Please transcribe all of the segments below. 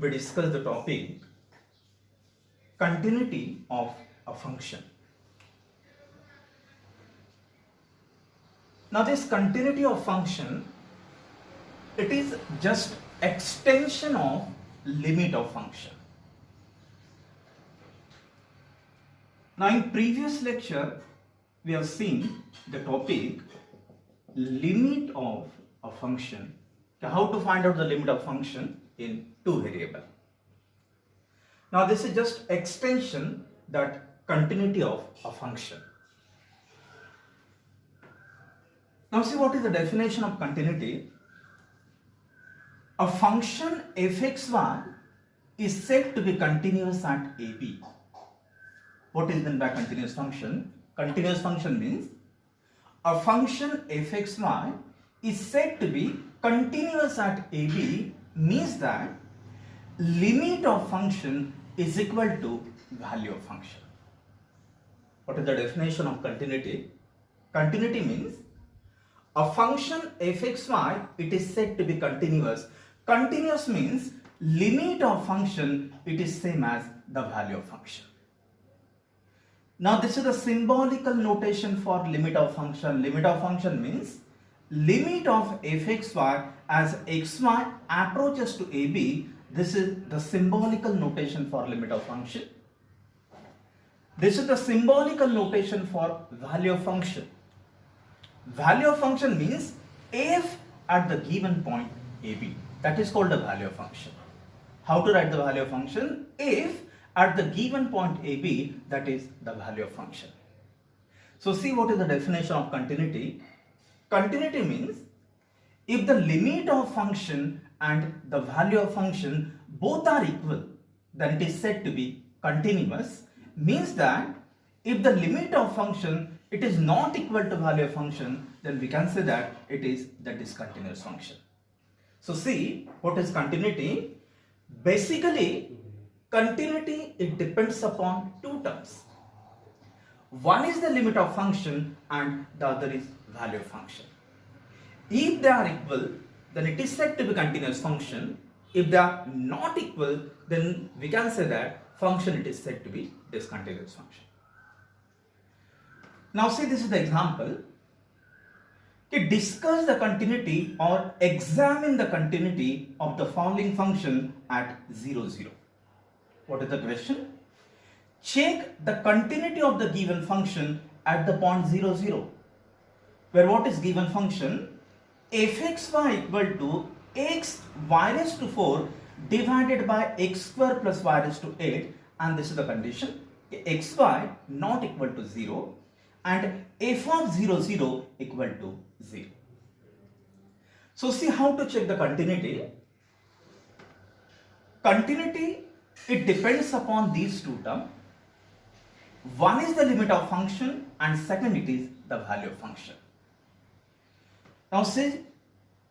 we discuss the topic continuity of a function. Now this continuity of function, it is just extension of limit of function. Now in previous lecture we have seen the topic limit of a function. How to find out the limit of function in two variable. Now this is just extension that continuity of a function. Now see what is the definition of continuity. A function fxy is said to be continuous at ab. What is meant by continuous function? Continuous function means a function fxy is said to be continuous at ab means that limit of function is equal to value of function. What is the definition of continuity? Continuity means a function fxy, it is said to be continuous. Continuous means limit of function, it is same as the value of function. Now this is the symbolical notation for limit of function. Limit of function means limit of fxy as xy approaches to ab. This is the symbolical notation for limit of function. This is the symbolical notation for value of function. Value of function means f at the given point ab. That is called the value of function. How to write the value of function? If at the given point ab, that is the value of function. So see what is the definition of continuity. Continuity means if the limit of function and the value of function both are equal, then it is said to be continuous. Means that if the limit of function it is not equal to value of function, then we can say that it is the discontinuous function. So see what is continuity. Basically continuity, it depends upon two terms. One is the limit of function and the other is value of function. If they are equal, then it is said to be continuous function. If they are not equal, then we can say that function it is said to be discontinuous function. Now see, this is the example. Discuss the continuity or examine the continuity of the following function at 0, 0. What is the question? Check the continuity of the given function at the point 0, 0. Where what is given function? fxy equal to x y raised to 4 divided by x square plus y raised to 8, and this is the condition. Xy not equal to 0 and f of 0, 0 equal to 0. So see how to check the continuity. Continuity, it depends upon these two terms. One is the limit of function and second it is the value of function. Now see,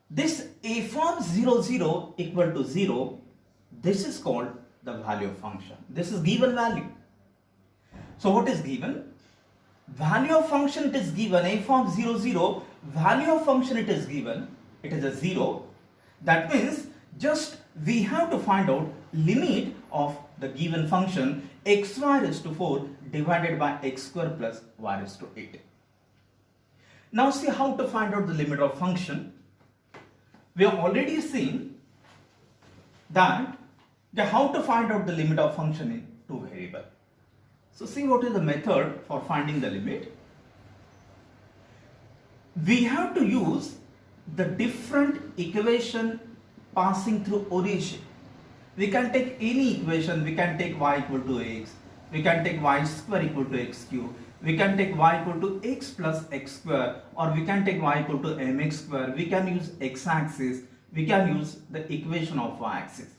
this f of 0, 0 equal to 0, this is called the value of function. This is given value. So what is given? Value of function it is given, f of 0, 0, value of function it is given, it is a 0. That means just we have to find out limit of the given function xy raised to 4 divided by x square plus y raised to 8. Now see how to find out the limit of function. We have already seen that how to find out the limit of function in two variable. So see what is the method for finding the limit. We have to use the different equation passing through origin. We can take any equation. We can take y equal to x. We can take y square equal to x cube. We can take y equal to x plus x square, or we can take y equal to mx square. We can use x-axis. We can use the equation of y-axis.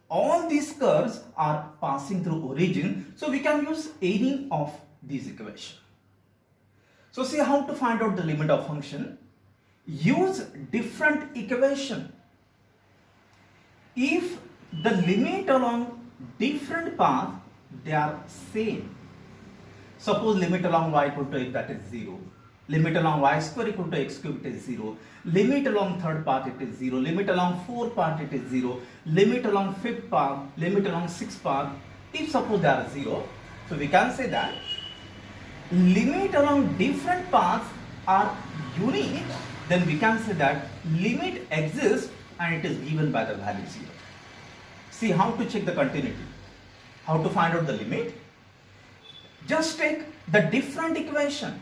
All these curves are passing through origin, so we can use any of these equations. So see how to find out the limit of function. Use different equation. If the limit along different path, they are same. Suppose limit along y equal to x, that is 0. Limit along y square equal to x cube, it is 0. Limit along third path, it is 0. Limit along fourth path, it is 0. Limit along fifth path, limit along sixth path, if suppose they are 0, so we can say that limit along different paths are unique, then we can say that limit exists and it is given by the value 0. See how to check the continuity, how to find out the limit. Just take the different equation.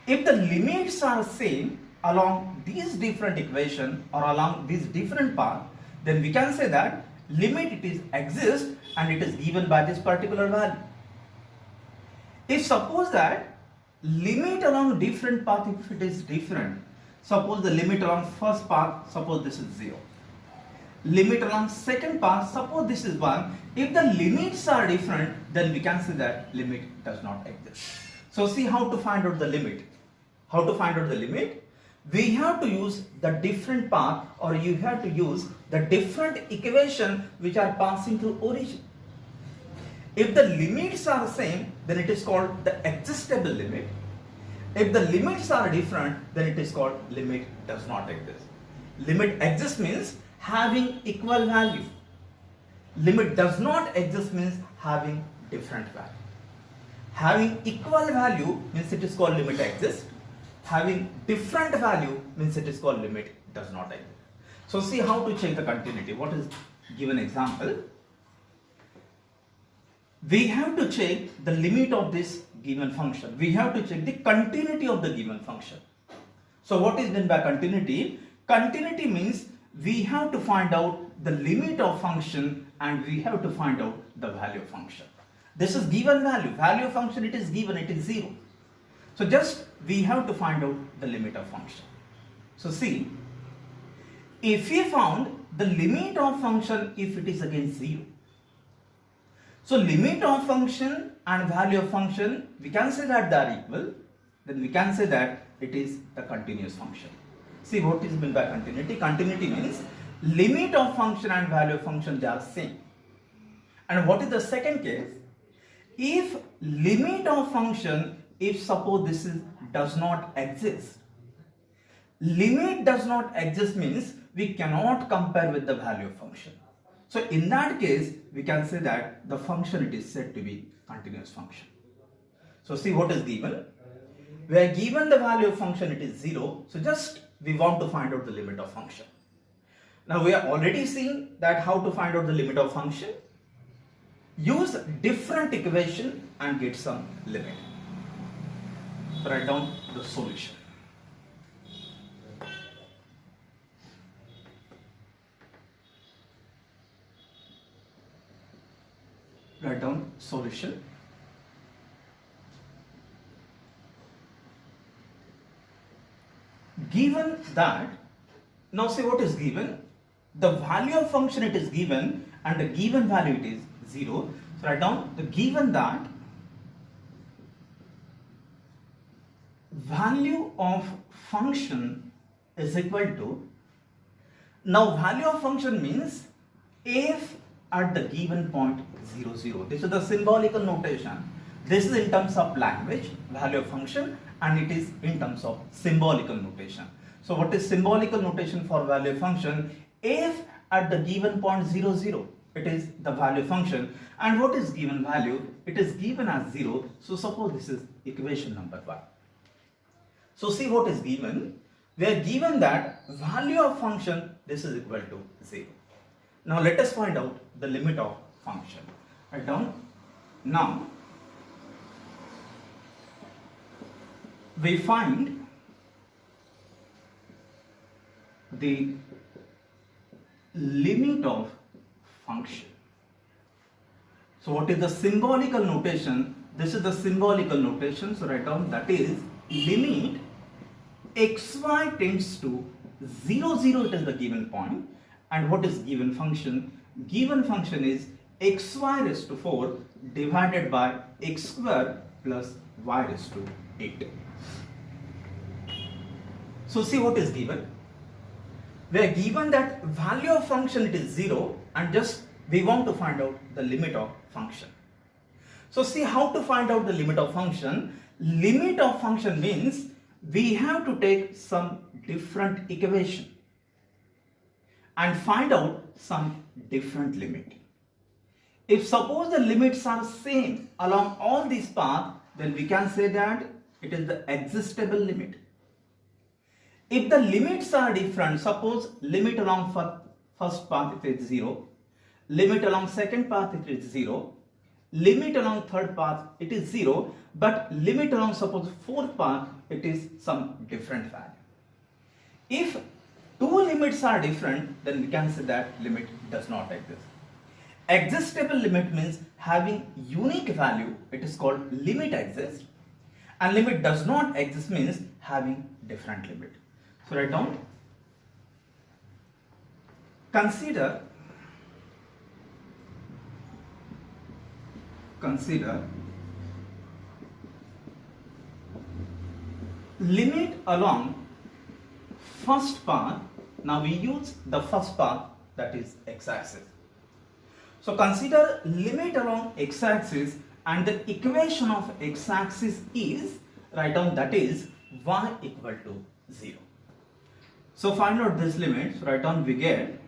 If the limits are same along these different equation or along these different paths, then we can say that limit it is exists and it is given by this particular value. If suppose that limit along different path, if it is different, suppose the limit along first path, suppose this is 0. Limit along second path, suppose this is 1. If the limits are different, then we can say that limit does not exist. So see how to find out the limit. How to find out the limit? We have to use the different path, or you have to use the different equation which are passing through origin. If the limits are the same, then it is called the existable limit. If the limits are different, then it is called limit does not exist. Limit exists means having equal value. Limit does not exist means having different value. Having equal value means it is called limit exists. Having different value means it is called limit does not exist. So see how to check the continuity. What is given example? We have to check the limit of this given function. We have to check the continuity of the given function. So what is meant by continuity? Continuity means we have to find out the limit of function and we have to find out the value of function. This is given value. Value of function it is given, it is 0. So just we have to find out the limit of function. So see, if we found the limit of function if it is again 0. So limit of function and value of function, we can say that they are equal. Then we can say that it is the continuous function. See what is meant by continuity? Continuity means limit of function and value of function they are same. And what is the second case? If limit of function, if suppose this is does not exist. Limit does not exist means we cannot compare with the value of function. So in that case, we can say that the function it is said to be continuous function. So see what is given. We are given the value of function it is 0. So just we want to find out the limit of function. Now we are already seeing that how to find out the limit of function. Use different equation and get some limit. So write down the solution. Write down solution. Given that, now see what is given. The value of function it is given and the given value it is 0. So write down the given that value of function is equal to, now value of function means if at the given point 0, 0. This is the symbolical notation. This is in terms of language, value of function, and it is in terms of symbolical notation. So what is symbolical notation for value of function? If at the given point 0, 0, it is the value function, and what is given value? It is given as 0. So suppose this is equation number 1. So see what is given. We are given that value of function this is equal to 0. Now let us find out the limit of function. Write down. Now we find the limit of function. So what is the symbolical notation? This is the symbolical notation. So write down that is limit xy tends to 0, 0, it is the given point. And what is given function? Given function is xy raised to 4 divided by x square plus y raised to 8. So see what is given. We are given that value of function it is 0 and just we want to find out the limit of function. So see how to find out the limit of function. Limit of function means we have to take some different equation and find out some different limit. If suppose the limits are same along all these paths, then we can say that it is the existable limit. If the limits are different, suppose limit along first path it is 0, limit along second path it is 0, limit along third path it is 0, but limit along suppose fourth path it is some different value. If two limits are different, then we can say that limit does not exist. Existable limit means having unique value, it is called limit exists, and limit does not exist means having different limit. So write down, consider limit along first path. Now we use the first path, that is x-axis. So consider limit along x-axis, and the equation of x-axis is, write down, that is y equal to 0. So find out this limit. So write down, we get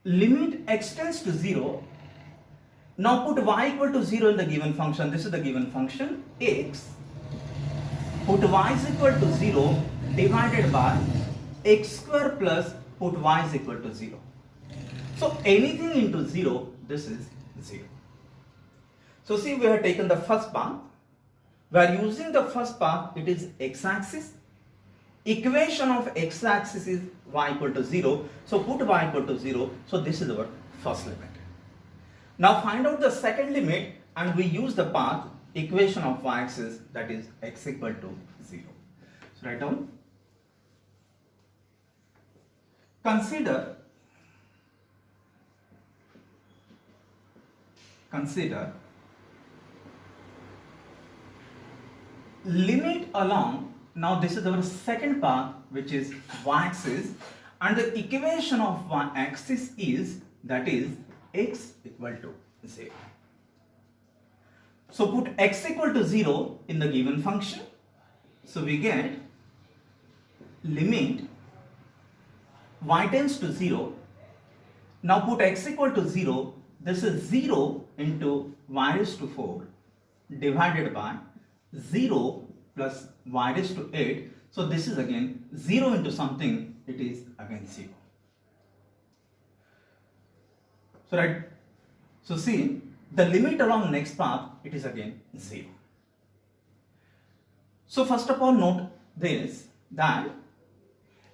limit x tends to 0. Now put y equal to 0 in the given function. This is the given function x. Put y is equal to 0 divided by x square plus put y is equal to 0. So anything into 0, this is 0. So see, we have taken the first path. We are using the first path, it is x-axis. Equation of x-axis is y equal to 0. So put y equal to 0. So this is our first limit. Now find out the second limit, and we use the path equation of y-axis, that is x equal to 0. So write down, consider limit along, now this is our second path, which is y-axis, and the equation of y-axis is, that is x equal to 0. So put x equal to 0 in the given function. So we get limit y tends to 0. Now put x equal to 0. This is 0 into y raised to 4 divided by 0 plus y raised to 8. So this is again 0 into something, it is again 0. So right, so see, the limit along next path, it is again 0. So first of all, note this, that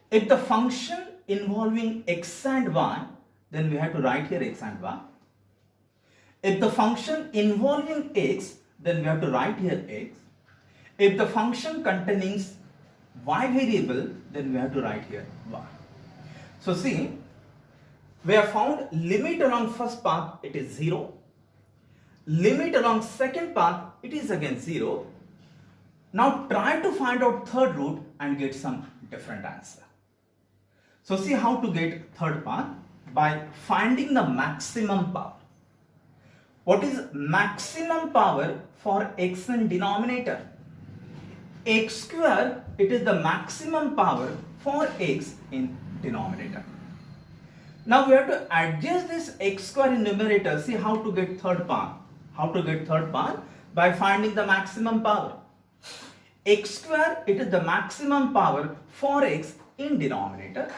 if the function involving x and y, then we have to write here x and y. If the function involving x, then we have to write here x. If the function containing y variable, then we have to write here y. So see, we have found limit along first path, it is 0. Limit along second path, it is again 0. Now try to find out third root and get some different answer. So see how to get third path, by finding the maximum power. What is maximum power for x in denominator? X square, it is the maximum power for x in denominator. Now we have to adjust this x square in numerator. See how to get third path. How to get third path? By finding the maximum power. X square, it is the maximum power for x in denominator.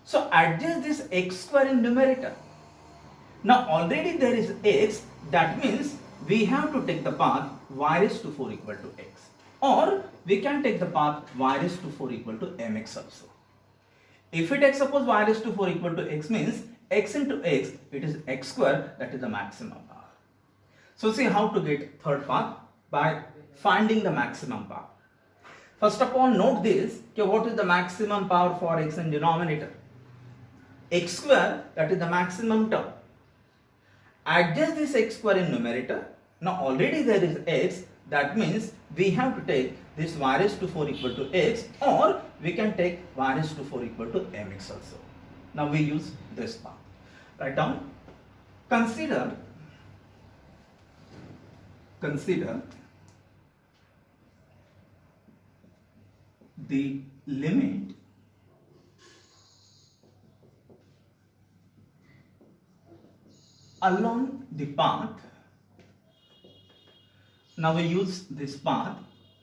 So adjust this x square in numerator. Now already there is x, that means we have to take the path y raised to 4 equal to x. Or we can take the path y raised to 4 equal to mx also. If we take suppose y raised to 4 equal to x means x into x, it is x square, that is the maximum power. So see how to get third path, by finding the maximum power. First of all, note this, okay, what is the maximum power for x in denominator? X square, that is the maximum term. Adjust this x square in numerator. Now already there is x, that means we have to take this y raised to 4 equal to x, or we can take y raised to 4 equal to mx also. Now we use this path. Write down, consider the limit along the path. Now we use this path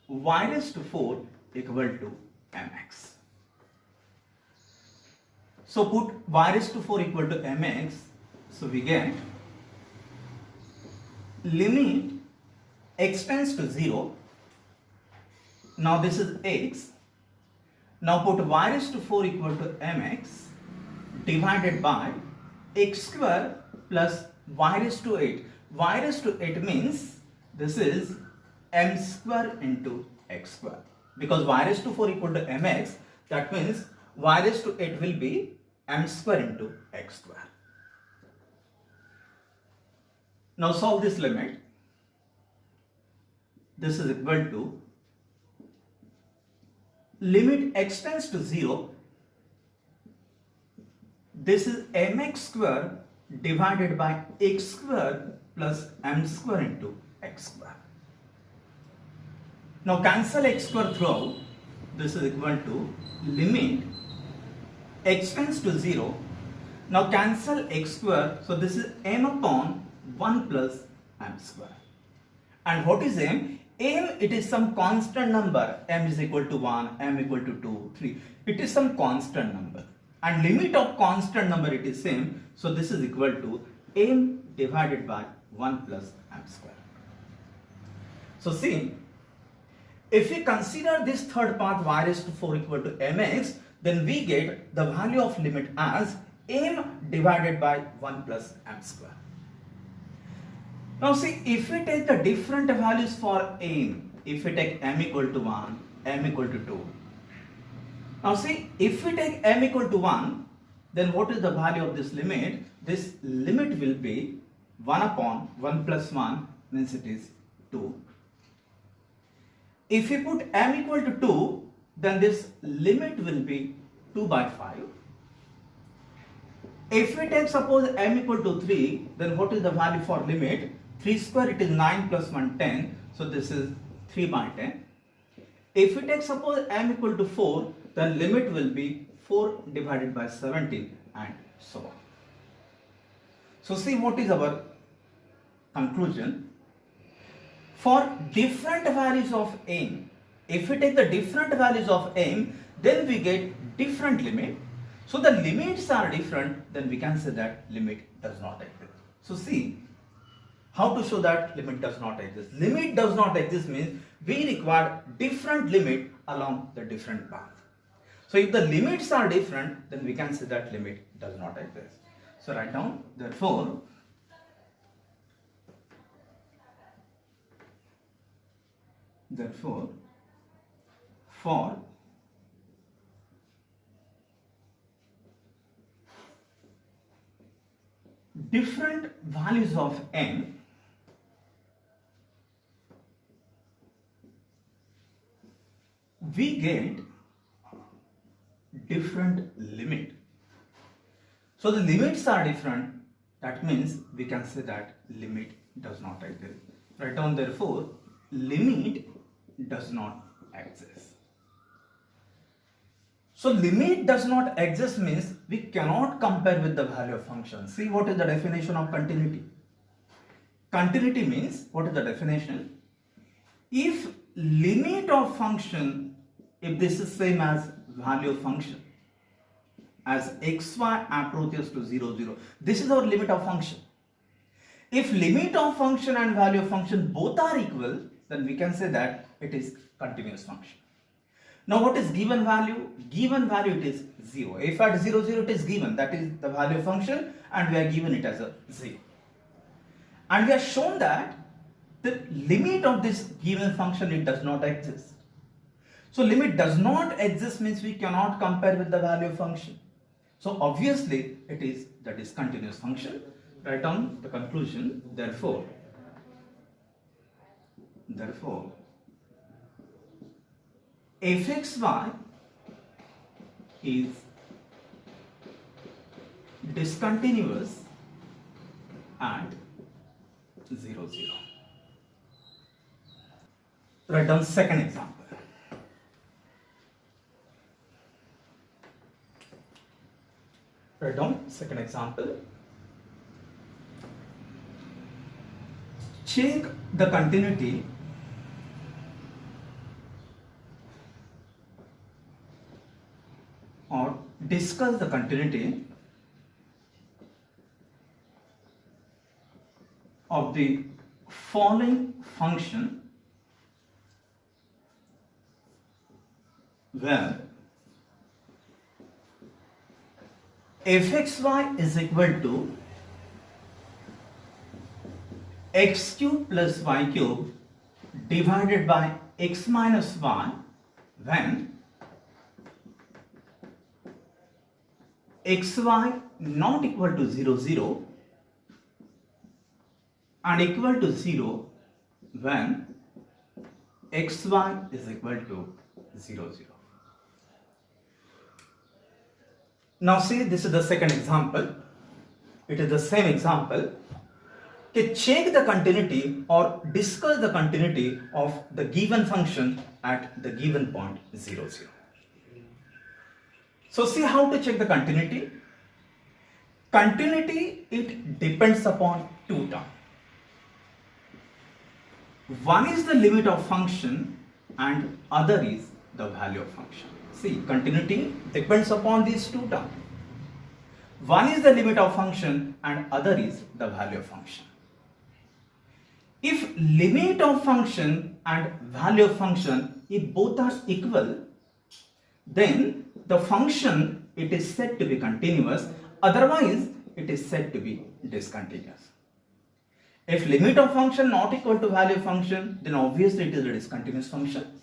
y raised to 4 equal to mx. So put y raised to 4 equal to mx. So we get limit x tends to 0. Now this is x. Now put y raised to 4 equal to mx divided by x square plus y raised to 8. Y raised to 8 means this is m square into x square. Because y raised to 4 equal to mx, that means y raised to 8 will be m square into x square. Now solve this limit. This is equal to limit x tends to 0. This is mx square divided by x square plus m square into x square. Now cancel x square throughout. This is equal to limit x tends to 0. Now cancel x square. So this is m upon 1 plus m square. And what is m? M, it is some constant number. M is equal to 1, m equal to 2, 3. It is some constant number. And limit of constant number, it is same. So this is equal to m divided by 1 plus m square. So see, if we consider this third path y raised to 4 equal to mx, then we get the value of limit as m divided by 1 plus m square. Now see, if we take the different values for m, if we take m equal to 1, m equal to 2. Now see, if we take m equal to 1, then what is the value of this limit? This limit will be 1 upon 1 plus 1 means it is 2. If we put m equal to 2, then this limit will be 2 by 5. If we take suppose m equal to 3, then what is the value for limit? 3 square, it is 9 plus 1, 10. So this is 3 by 10. If we take suppose m equal to 4, then limit will be 4 divided by 17 and so on. So see what is our conclusion. For different values of m, if we take the different values of m, then we get different limit. So the limits are different, then we can say that limit does not exist. So see, how to show that limit does not exist? Limit does not exist means we require different limit along the different path. So if the limits are different, then we can say that limit does not exist. So write down, therefore, for different values of m, we get different limit. So the limits are different, that means we can say that limit does not exist. Write down therefore, limit does not exist. So limit does not exist means we cannot compare with the value of function. See what is the definition of continuity? Continuity means, what is the definition? If limit of function, if this is same as value of function, as xy approaches to 0, 0, this is our limit of function. If limit of function and value of function both are equal, then we can say that it is continuous function. Now what is given value? Given value it is 0. If at 0, 0 it is given, that is the value of function, and we are given it as a 0. And we have shown that the limit of this given function, it does not exist. So limit does not exist means we cannot compare with the value of function. So obviously it is the discontinuous function. Write down the conclusion. Therefore fxy is discontinuous at 0, 0. Write down second example. Write down second example. Check the continuity or discuss the continuity of the following function where fxy is equal to x cube plus y cube divided by x minus y when xy not equal to 0, 0 and equal to 0 when xy is equal to 0, 0. Now see, this is the second example. It is the same example. Okay, check the continuity or discuss the continuity of the given function at the given point 0, 0. So see how to check the continuity. Continuity, it depends upon two terms. One is the limit of function and other is the value of function. See, continuity depends upon these two terms. One is the limit of function and other is the value of function. If limit of function and value of function, if both are equal, then the function, it is said to be continuous, otherwise it is said to be discontinuous. If limit of function not equal to value of function, then obviously it is a discontinuous function.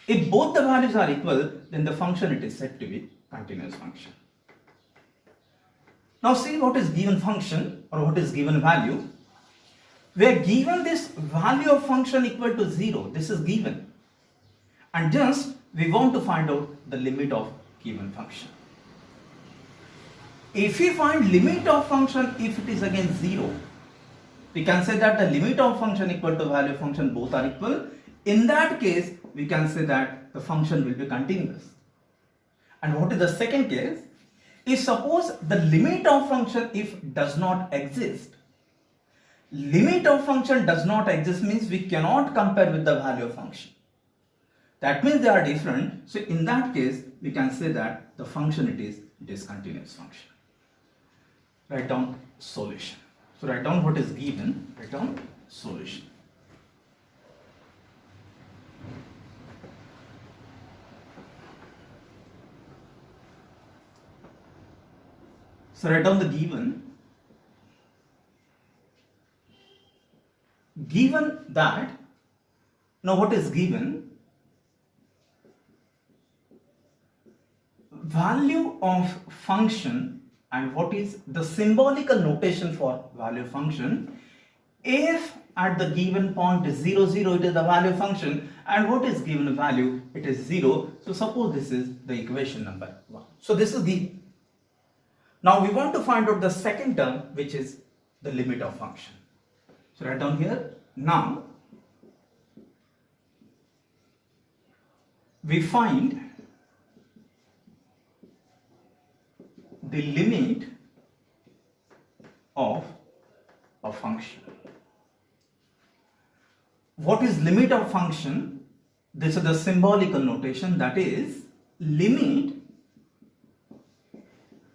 If both the values are equal, then the function, it is said to be continuous function. Now see what is given function or what is given value. We are given this value of function equal to 0. This is given. And just we want to find out the limit of given function. If we find limit of function, if it is again 0, we can say that the limit of function equal to value of function both are equal. In that case, we can say that the function will be continuous. And what is the second case? If suppose the limit of function if does not exist, limit of function does not exist means we cannot compare with the value of function. That means they are different. So in that case, we can say that the function, it is discontinuous function. Write down solution. So write down what is given, write down solution. So write down the given. Given that, now what is given? Value of function, and what is the symbolical notation for value of function? If at the given point is 0, 0, it is the value of function, and what is given value? It is 0. So suppose this is the equation number 1. So this is the. Now we want to find out the second term, which is the limit of function. So write down here. Now we find the limit of a function. What is limit of function? This is the symbolical notation, that is limit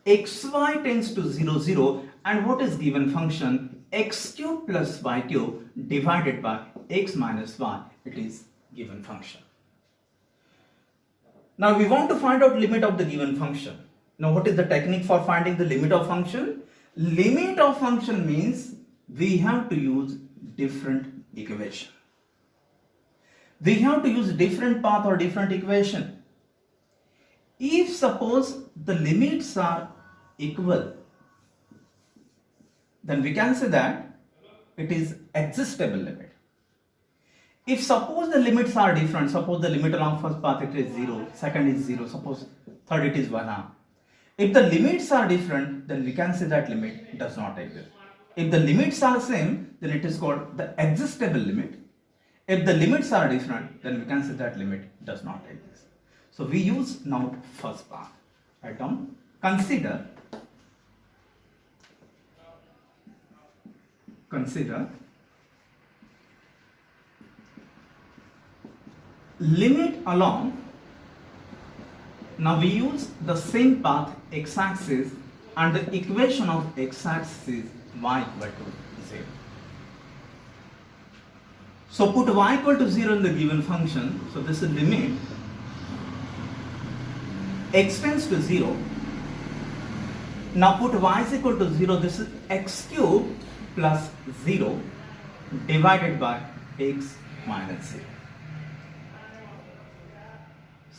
xy tends to 0, 0, and what is given function? X cube plus y cube divided by x minus y, it is given function. Now we want to find out limit of the given function. Now what is the technique for finding the limit of function? Limit of function means we have to use different equation. We have to use different path or different equation. If suppose the limits are equal, then we can say that it is existable limit. If suppose the limits are different, suppose the limit along first path it is 0, second is 0, suppose third it is 1. If the limits are different, then we can say that limit does not exist. If the limits are same, then it is called the existable limit. If the limits are different, then we can say that limit does not exist. So we use now first part. Write down. Consider consider limit along. Now we use the same path x-axis and the equation of x-axis is y equal to 0. So put y equal to 0 in the given function. So this is limit x tends to 0. Now put y is equal to 0. This is x cube plus 0 divided by x minus 0.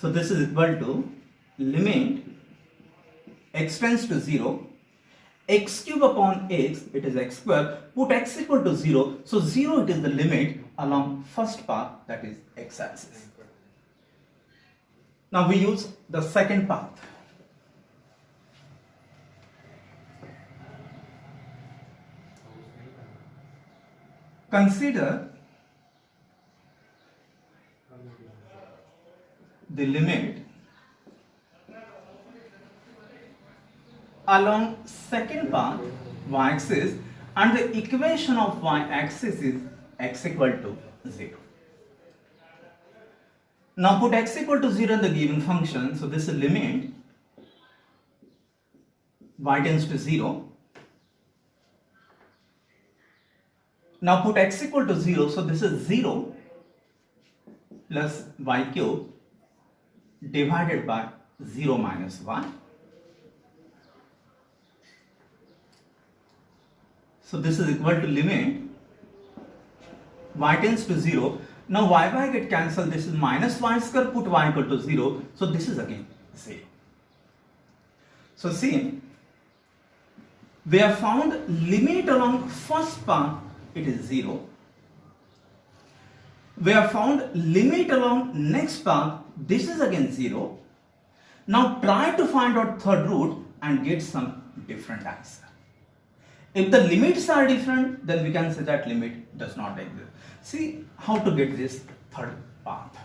So this is equal to limit x tends to 0, x cube upon x, it is x square, put x equal to 0, so 0 it is the limit along first path, that is x axis. Now we use the second path. Consider the limit along second path y-axis and the equation of y-axis is x equal to 0. Now put x equal to 0 in the given function, so this is limit y tends to 0. Now put x equal to 0, so this is 0 plus y cube divided by 0 minus y. So this is equal to limit y tends to 0. Now y get cancelled. This is minus y square, put y equal to 0. So this is again 0. So see, we have found limit along first path, it is 0. We have found limit along next path, this is again 0. Now try to find out third root and get some different answer. If the limits are different, then we can say that limit does not exist. See how to get this third path.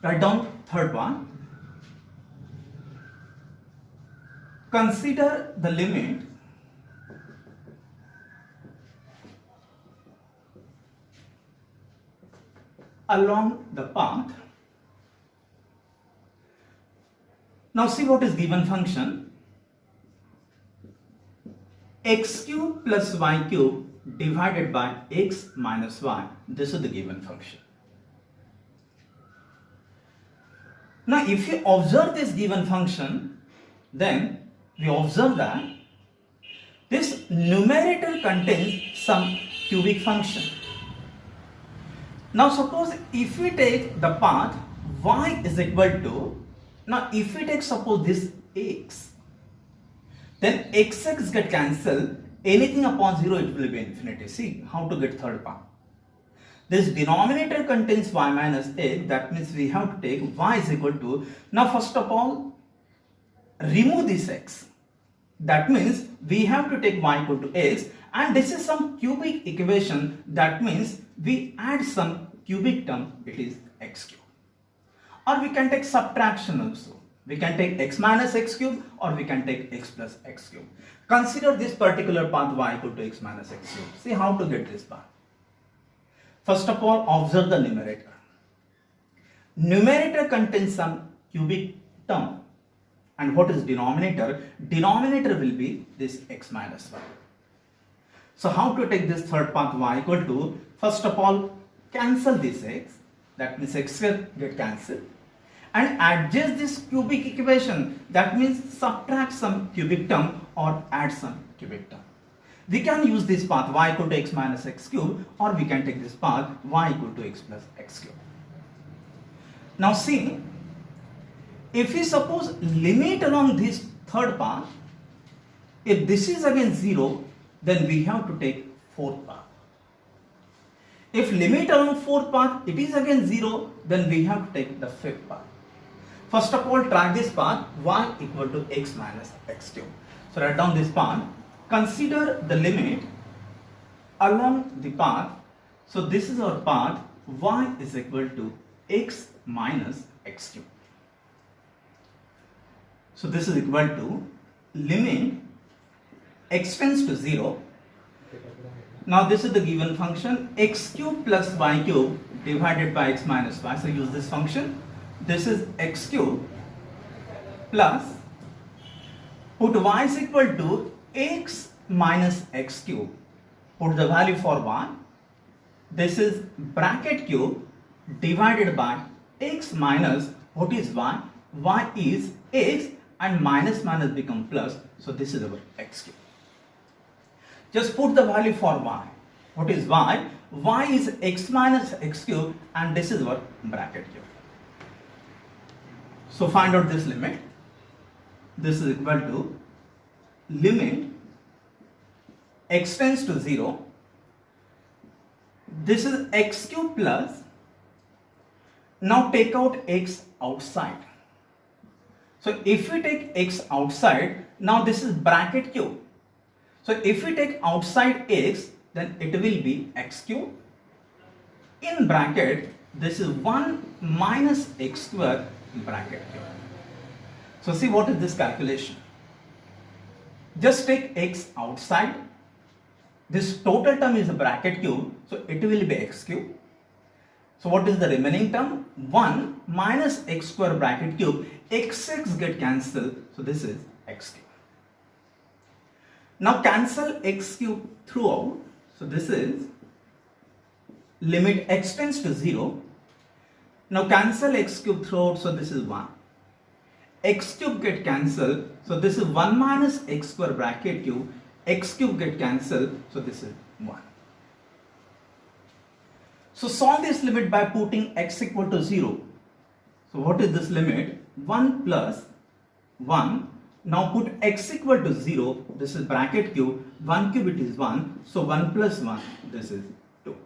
Write down third one. Consider the limit along the path. Now see what is given function. X cube plus y cube divided by x minus y. This is the given function. Now if you observe this given function, then we observe that this numerator contains some cubic function. Now suppose if we take the path y is equal to, now if we take suppose this x, then x get cancelled, anything upon 0 it will be infinity. See how to get third path. This denominator contains y minus x, that means we have to take y is equal to, now first of all remove this x, that means we have to take y equal to x, and this is some cubic equation, that means we add some cubic term, it is x cube. Or we can take subtraction also. We can take x minus x cube or we can take x plus x cube. Consider this particular path y equal to x minus x cube. See how to get this path. First of all, observe the numerator. Numerator contains some cubic term. And what is denominator? Denominator will be this x minus y. So how to take this third path y equal to, first of all, cancel this x, that means x will get cancelled, and adjust this cubic equation, that means subtract some cubic term or add some cubic term. We can use this path y equal to x minus x cube, or we can take this path y equal to x plus x cube. Now see, if we suppose limit along this third path, if this is again 0, then we have to take fourth path. If limit along fourth path, it is again 0, then we have to take the fifth path. First of all, try this path y equal to x minus x cube. So write down this path. Consider the limit along the path. So this is our path y is equal to x minus x cube. So this is equal to limit x tends to 0. Now this is the given function x cube plus y cube divided by x minus y. So use this function. This is x cube plus, put y is equal to x minus x cube. Put the value for y. This is bracket cube divided by x minus, what is y? Y is x and minus minus become plus. So this is our x cube. Just put the value for y. What is y? Y is x minus x cube and this is our bracket cube. So find out this limit. This is equal to limit x tends to 0. This is x cube plus, now take out x outside. So if we take x outside, now this is bracket cube. So if we take outside x, then it will be x cube. In bracket, this is 1 minus x square bracket cube. So see what is this calculation. Just take x outside. This total term is a bracket cube, so it will be x cube. So what is the remaining term? 1 minus x square bracket cube. X get cancelled, so this is x cube. Now cancel x cube throughout. So this is limit x tends to 0. Now cancel x cube throughout, so this is 1. X cube get cancelled, so this is 1 minus x square bracket cube. X cube get cancelled, so this is 1. So solve this limit by putting x equal to 0. So what is this limit? 1 plus 1. Now put x equal to 0. This is bracket cube. 1 cube it is 1. So 1 plus 1, this is 2.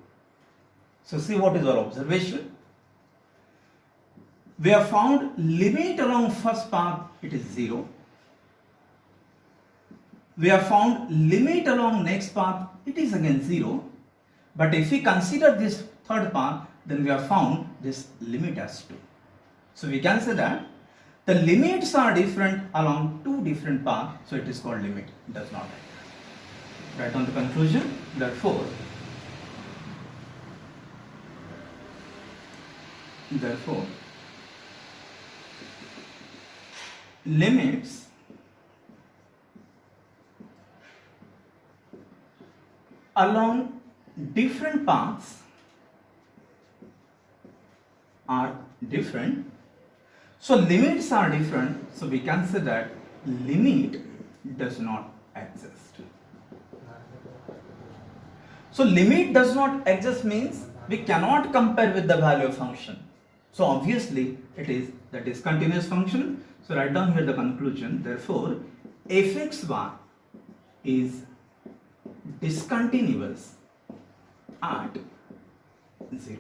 So see what is our observation. We have found limit along first path, it is 0. We have found limit along next path, it is again 0. But if we consider this third path, then we have found this limit as 2. So we can say that the limits are different along two different paths, so it is called limit, it does not exist. Write on the conclusion, therefore, limits along different paths are different. So limits are different, so we can say that limit does not exist. So limit does not exist means we cannot compare with the value of function. So obviously it is the discontinuous function. So write down here the conclusion. Therefore, fxy is discontinuous at 0.